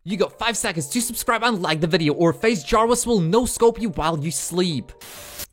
You got 5 seconds to subscribe and like the video, or face Jarvis will no-scope you while you sleep.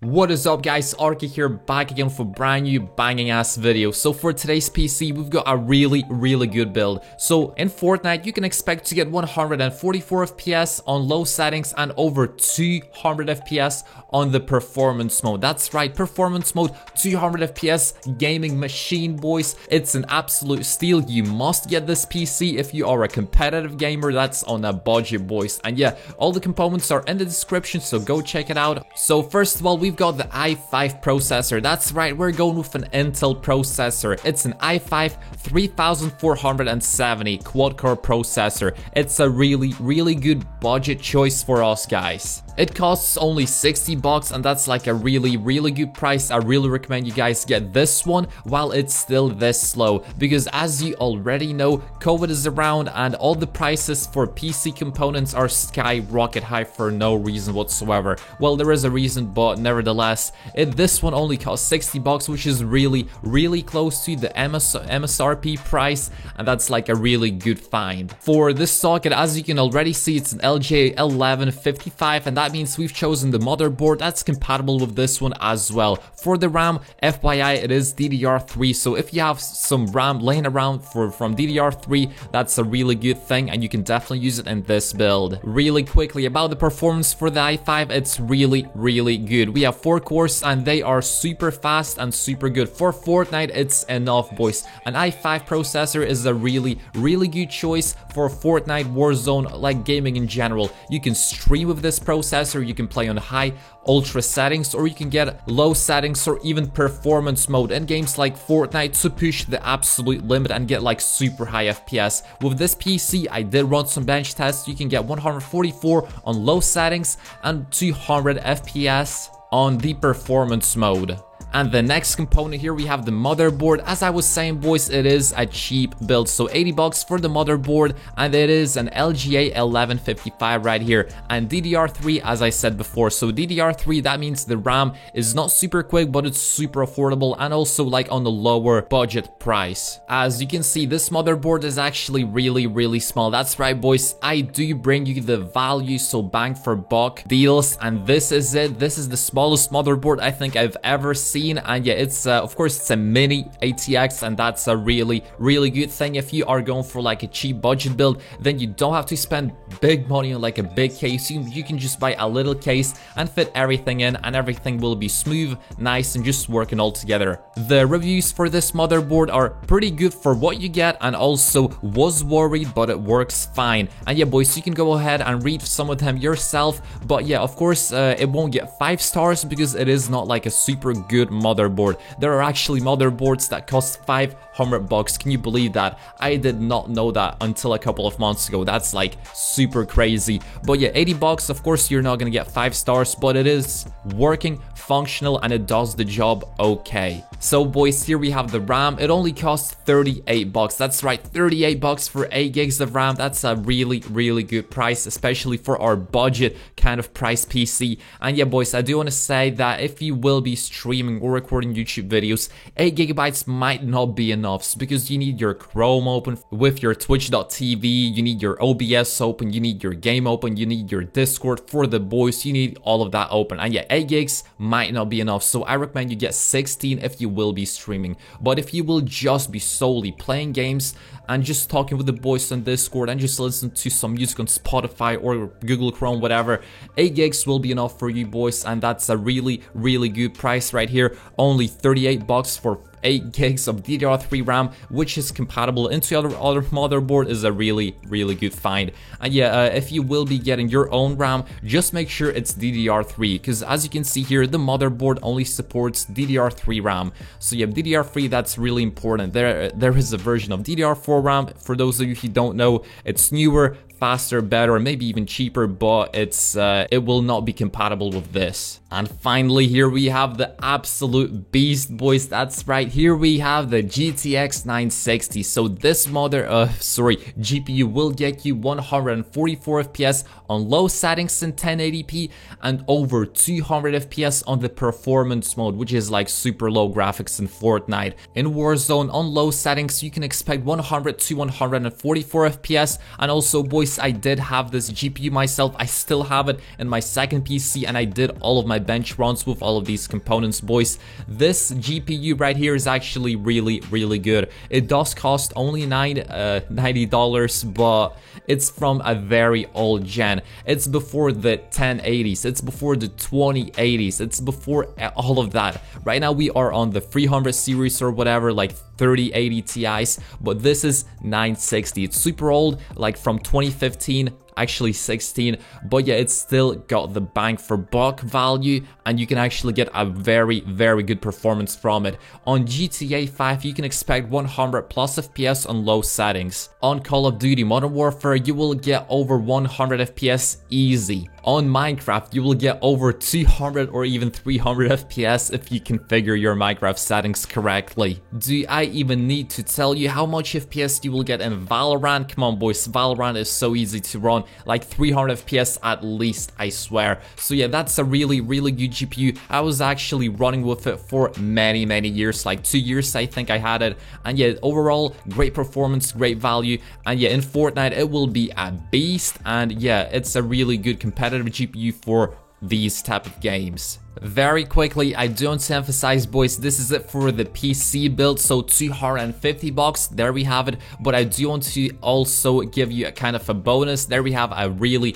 What is up guys, Arky here, back again for brand new banging ass video. So for today's PC, we've got a really good build. So in Fortnite, you can expect to get 144 FPS on low settings and over 200 FPS on the performance mode. That's right, performance mode, 200 FPS gaming machine, boys. It's an absolute steal. You must get this PC if you are a competitive gamer that's on a budget, boys. And yeah, all the components are in the description, so go check it out. So first of all, we've got the i5 processor. That's right, we're going with an Intel processor. It's an i5 3470 quad-core processor. It's a really good budget choice for us, guys. It costs only 60 bucks, and that's like a really good price. I really recommend you guys get this one while it's still this low, because as you already know, COVID is around and all the prices for PC components are skyrocket high for no reason whatsoever. Well, there is a reason, but nevertheless, this one only costs 60 bucks, which is really close to the MSRP price, and that's like a really good find. For this socket, as you can already see, it's an LJ1155, and that means we've chosen the motherboard that's compatible with this one as well. For the RAM, FYI, it is DDR3, so if you have some RAM laying around from DDR3, that's a really good thing, and you can definitely use it in this build. Really quickly about the performance for the i5, it's really good. We have 4 cores and they are super fast and super good. For Fortnite, it's enough, boys. An i5 processor is a really good choice for Fortnite, Warzone, like gaming in general. You can stream with this processor, you can play on high ultra settings, or you can get low settings or even performance mode in games like Fortnite to push the absolute limit and get like super high FPS. With this PC, I did run some bench tests. You can get 144 on low settings and 200 FPS on the performance mode. And the next component here, we have the motherboard. As I was saying, boys, it is a cheap build, so 80 bucks for the motherboard, and it is an LGA 1155 right here, and DDR3, as I said before. So DDR3, that means the RAM is not super quick, but it's super affordable and also like on the lower budget price. As you can see, this motherboard is actually really small. That's right, boys, I do bring you the value, so bang for buck deals, and this is it. This is the smallest motherboard I think I've ever seen. And yeah, it's of course it's a mini ATX, and that's a really good thing. If you are going for like a cheap budget build, then you don't have to spend big money on like a big case. You can just buy a little case and fit everything in, and everything will be smooth, nice, and just working all together. The reviews for this motherboard are pretty good for what you get, and also was worried, but it works fine. And yeah, boys, you can go ahead and read some of them yourself, but yeah, of course it won't get 5 stars because it is not like a super good motherboard. There are actually motherboards that cost 500 bucks. Can you believe that? I did not know that until a couple of months ago. That's like super crazy. But yeah, 80 bucks, of course you're not gonna get 5 stars, but it is working, functional, and it does the job okay. So boys, here we have the RAM. It only costs 38 bucks. That's right, 38 bucks for 8 gigs of RAM. That's a really good price, especially for our budget kind of price PC. And yeah, boys, I do want to say that if you will be streaming or recording YouTube videos, 8 gigabytes might not be enough, because you need your Chrome open with your twitch.tv, you need your OBS open, you need your game open, you need your Discord for the boys, you need all of that open. And yeah, 8 gigs might not be enough, so I recommend you get 16 if you will be streaming. But if you will just be solely playing games and just talking with the boys on Discord and just listen to some music on Spotify or Google Chrome, whatever, 8 gigs will be enough for you, boys, and that's a really good price right here. Only 38 bucks for 8 gigs of DDR3 RAM, which is compatible into other motherboard, is a really good find. And yeah, if you will be getting your own RAM, just make sure it's DDR3, because as you can see here, the motherboard only supports DDR3 RAM. So yeah, DDR3, that's really important. There is a version of DDR4 RAM. For those of you who don't know, it's newer, faster, better, maybe even cheaper, but it will not be compatible with this. And finally, here we have the absolute beast, boys. That's right, Right here we have the GTX 960. So this GPU will get you 144 FPS on low settings in 1080p and over 200 FPS on the performance mode, which is like super low graphics in Fortnite. In Warzone on low settings you can expect 100 to 144 FPS. And also boys, I did have this GPU myself. I still have it in my second PC and I did all of my bench runs with all of these components, boys. This GPU right here is actually really good. It does cost only $90, but it's from a very old gen. It's before the 1080s, it's before the 2080s, it's before all of that. Right now we are on the 300 series or whatever, like 3080 Ti's, but this is 960. It's super old, like from 2015, actually 16, but yeah, it's still got the bang for buck value and you can actually get a very good performance from it. On GTA 5 you can expect 100 plus FPS on low settings. On Call of Duty Modern Warfare you will get over 100 FPS easy. On Minecraft you will get over 200 or even 300 FPS if you configure your Minecraft settings correctly. Do I even need to tell you how much FPS you will get in Valorant? Come on boys, Valorant is so easy to run, like 300 FPS at least, I swear. So yeah, that's a really good GPU. I was actually running with it for many years, like 2 years I think I had it, and yeah, overall great performance, great value, and yeah, in Fortnite it will be a beast, and yeah, it's a really good competitive GPU for these type of games. Very quickly, I do want to emphasize, boys, this is it for the PC build, so 250 bucks, there we have it. But I do want to also give you a kind of a bonus. There we have a really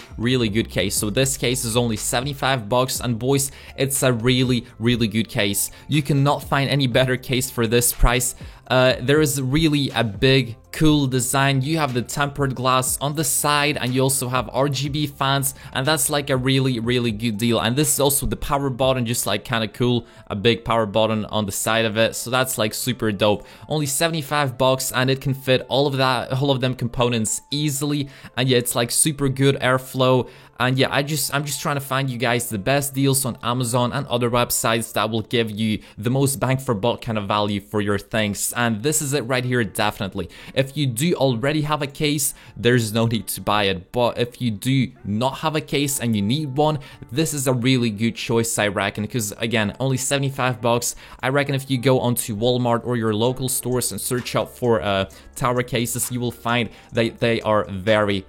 good case. So this case is only 75 bucks, and boys, it's a really good case. You cannot find any better case for this price. There is really a big cool design. You have the tempered glass on the side and you also have RGB fans, and that's like a really good deal. And this is also the power button, just like kind of cool, a big power button on the side of it, so that's like super dope. Only 75 bucks and it can fit all of them components easily, and yeah, it's like super good airflow. And yeah, I'm just trying to find you guys the best deals on Amazon and other websites that will give you the most bang for buck kind of value for your things. And this is it right here, definitely. If you do already have a case, there's no need to buy it. But if you do not have a case and you need one, this is a really good choice, I reckon. Because again, only 75 bucks. I reckon if you go onto Walmart or your local stores and search out for tower cases, you will find that they are very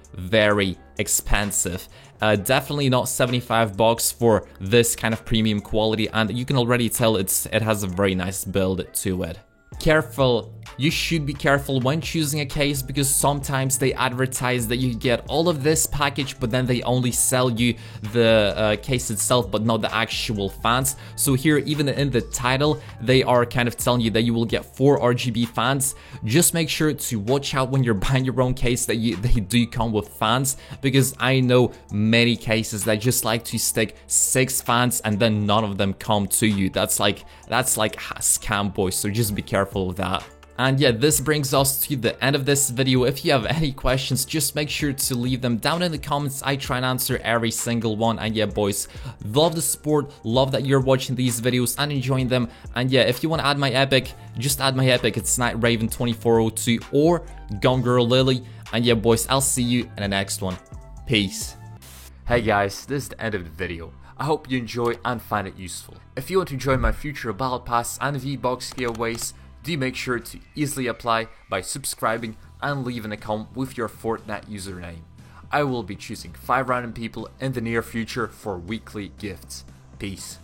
expensive. Definitely not 75 bucks for this kind of premium quality, and you can already tell it has a very nice build to it. Careful. You should be careful when choosing a case, because sometimes they advertise that you get all of this package, but then they only sell you the case itself, but not the actual fans. So here, even in the title, they are kind of telling you that you will get 4 RGB fans. Just make sure to watch out when you're buying your own case that they do come with fans, because I know many cases that just like to stick 6 fans and then none of them come to you. That's like a scam, boys, so just be careful with that. And yeah, this brings us to the end of this video. If you have any questions, just make sure to leave them down in the comments. I try and answer every single one. And yeah, boys, love the support, love that you're watching these videos and enjoying them. And yeah, if you want to add my epic, just add my epic. It's Night Raven 2402 or Gone Girl Lily. And yeah, boys, I'll see you in the next one. Peace. Hey guys, this is the end of the video. I hope you enjoy and find it useful. If you want to join my future Battle Pass and V-Bucks giveaways, do make sure to easily apply by subscribing and leaving a comment with your Fortnite username. I will be choosing 5 random people in the near future for weekly gifts. Peace.